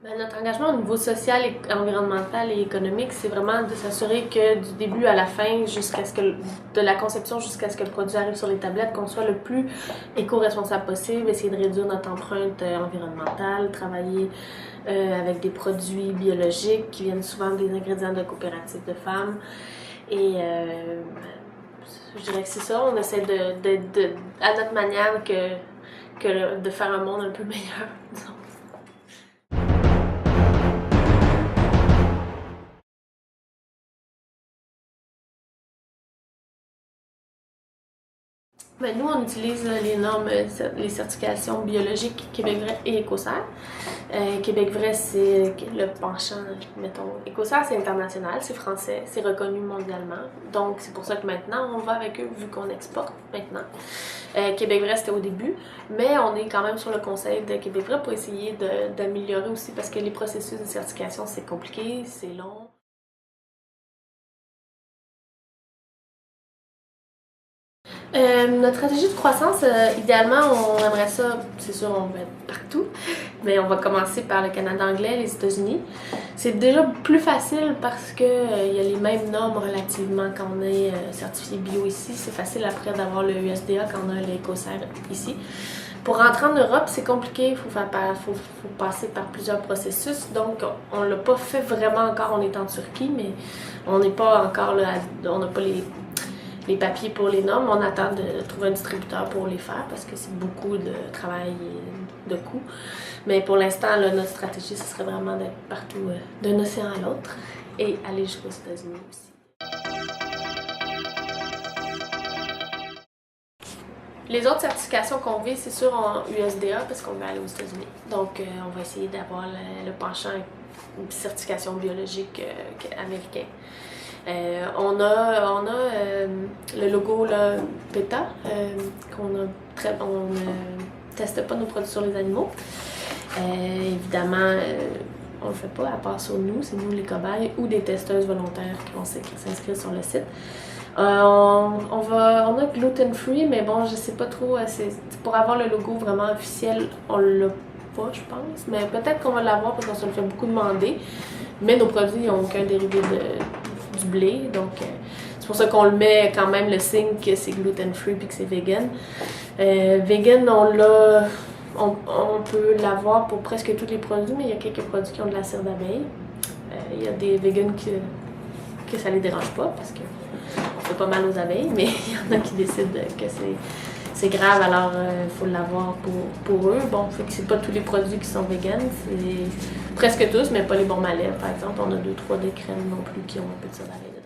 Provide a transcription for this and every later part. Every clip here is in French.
Ben, notre engagement au niveau social, environnemental et économique, c'est vraiment de s'assurer que du début à la fin, de la conception jusqu'à ce que le produit arrive sur les tablettes, qu'on soit le plus éco-responsable possible, essayer de réduire notre empreinte environnementale, travailler avec des produits biologiques qui viennent souvent des ingrédients de coopératives de femmes. Et je dirais que c'est ça, on essaie à notre manière de faire un monde un peu meilleur, disons. Ben, nous, on utilise les normes, les certifications biologiques Québec Vrai et Écossaire. Québec Vrai, c'est le penchant, mettons. Écossaire, c'est international, c'est français, c'est reconnu mondialement. Donc, c'est pour ça que maintenant, on va avec eux, vu qu'on exporte maintenant. Québec Vrai, c'était au début, mais on est quand même sur le conseil de Québec Vrai pour essayer d'améliorer aussi, parce que les processus de certification, c'est compliqué, c'est long. Notre stratégie de croissance, idéalement, on aimerait ça, c'est sûr, on va être partout, mais on va commencer par le Canada anglais, les États-Unis. C'est déjà plus facile parce que il y a les mêmes normes relativement quand on est certifié bio ici. C'est facile après d'avoir le USDA quand on a l'Écossaire ici. Pour rentrer en Europe, c'est compliqué, il faut passer par plusieurs processus. Donc, on l'a pas fait vraiment encore, on est en Turquie, mais on n'est pas encore là, on n'a pas les papiers pour les normes. On attend de trouver un distributeur pour les faire parce que c'est beaucoup de travail et de coûts. Mais pour l'instant, notre stratégie, ce serait vraiment d'être partout d'un océan à l'autre et aller jusqu'aux États-Unis aussi. Les autres certifications qu'on vise, c'est sûr en USDA parce qu'on veut aller aux États-Unis. Donc, on va essayer d'avoir le penchant une certification biologique américain. On a le logo là, PETA, on ne teste pas nos produits sur les animaux. Évidemment, on le fait pas à part sur nous, c'est nous les cobayes ou des testeuses volontaires qui vont s'inscrire sur le site. On a gluten free, mais bon, je sais pas trop. Pour avoir le logo vraiment officiel, on l'a pas, je pense. Mais peut-être qu'on va l'avoir parce qu'on se le fait beaucoup demander. Mais nos produits n'ont aucun dérivé du blé, donc c'est pour ça qu'on le met quand même le signe que c'est gluten free puis que c'est vegan. Vegan, on peut l'avoir pour presque tous les produits, mais il y a quelques produits qui ont de la cire d'abeille. Il y a des vegans que ça les dérange pas parce que on fait pas mal aux abeilles, mais il y en a qui décident que c'est grave, alors il faut l'avoir pour eux. Bon, fait que c'est pas tous les produits qui sont vegan, c'est presque tous, mais pas les bons malais. Par exemple, on a 2-3 des crèmes non plus qui ont un peu de cire d'abeille dedans.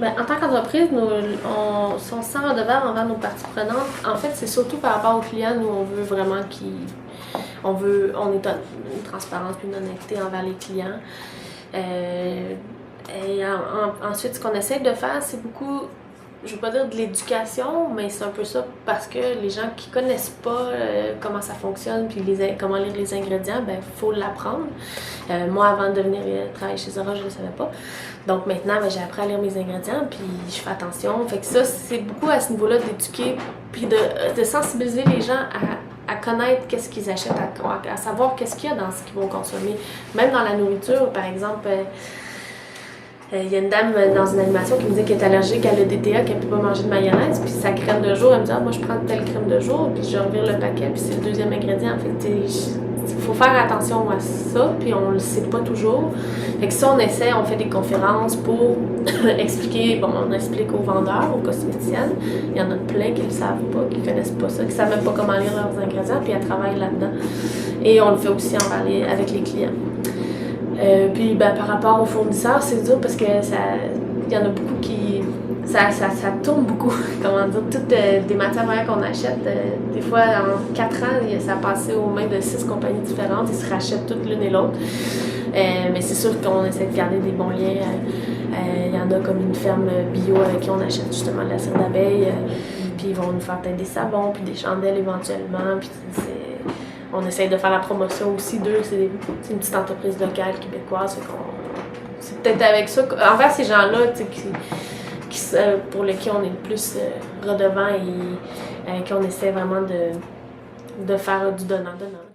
Ben, en tant qu'entreprise, si on se sent redevable envers nos parties prenantes, en fait, c'est surtout par rapport aux clients, nous, on veut vraiment on est une transparence puis une honnêteté envers les clients. Ensuite, ce qu'on essaie de faire, c'est beaucoup, je veux pas dire de l'éducation, mais c'est un peu ça parce que les gens qui connaissent pas comment ça fonctionne puis comment lire les ingrédients, ben faut l'apprendre. Moi, avant de venir travailler chez Zara, je le savais pas. Donc maintenant, ben, j'ai appris à lire mes ingrédients puis je fais attention. Fait que ça, c'est beaucoup à ce niveau-là d'éduquer puis de sensibiliser les gens à connaître qu'est-ce qu'ils achètent, à savoir qu'est-ce qu'il y a dans ce qu'ils vont consommer. Même dans la nourriture, par exemple. Il y a une dame dans une animation qui me dit qu'elle est allergique à l'EDTA, qu'elle ne peut pas manger de mayonnaise, puis sa crème de jour, elle me dit « Ah, moi je prends telle crème de jour », puis je revire le paquet, puis c'est le deuxième ingrédient. En fait, il faut faire attention à ça, puis on le sait pas toujours. Fait que ça, on fait des conférences pour expliquer, on explique aux vendeurs, aux cosméticiennes. Il y en a plein qui le savent pas, qui connaissent pas ça, qui savent même pas comment lire leurs ingrédients, puis elles travaillent là-dedans. Et on le fait aussi en parler avec les clients. Puis par rapport aux fournisseurs, c'est dur parce que il y en a beaucoup qui... Ça tourne beaucoup, comment dire, toutes des matières premières qu'on achète. Des fois, en 4 ans, ça a passé aux mains de 6 compagnies différentes. Ils se rachètent toutes l'une et l'autre. Mais c'est sûr qu'on essaie de garder des bons liens. Il y en a comme une ferme bio avec qui on achète justement de la cire d'abeille. Puis ils vont nous faire peut-être des savons, puis des chandelles éventuellement. Puis on essaie de faire la promotion aussi d'eux. C'est une petite entreprise locale québécoise. C'est peut-être avec ça, envers ces gens-là, pour lesquels on est le plus redevant et avec qui on essaie vraiment de faire du donnant-donnant.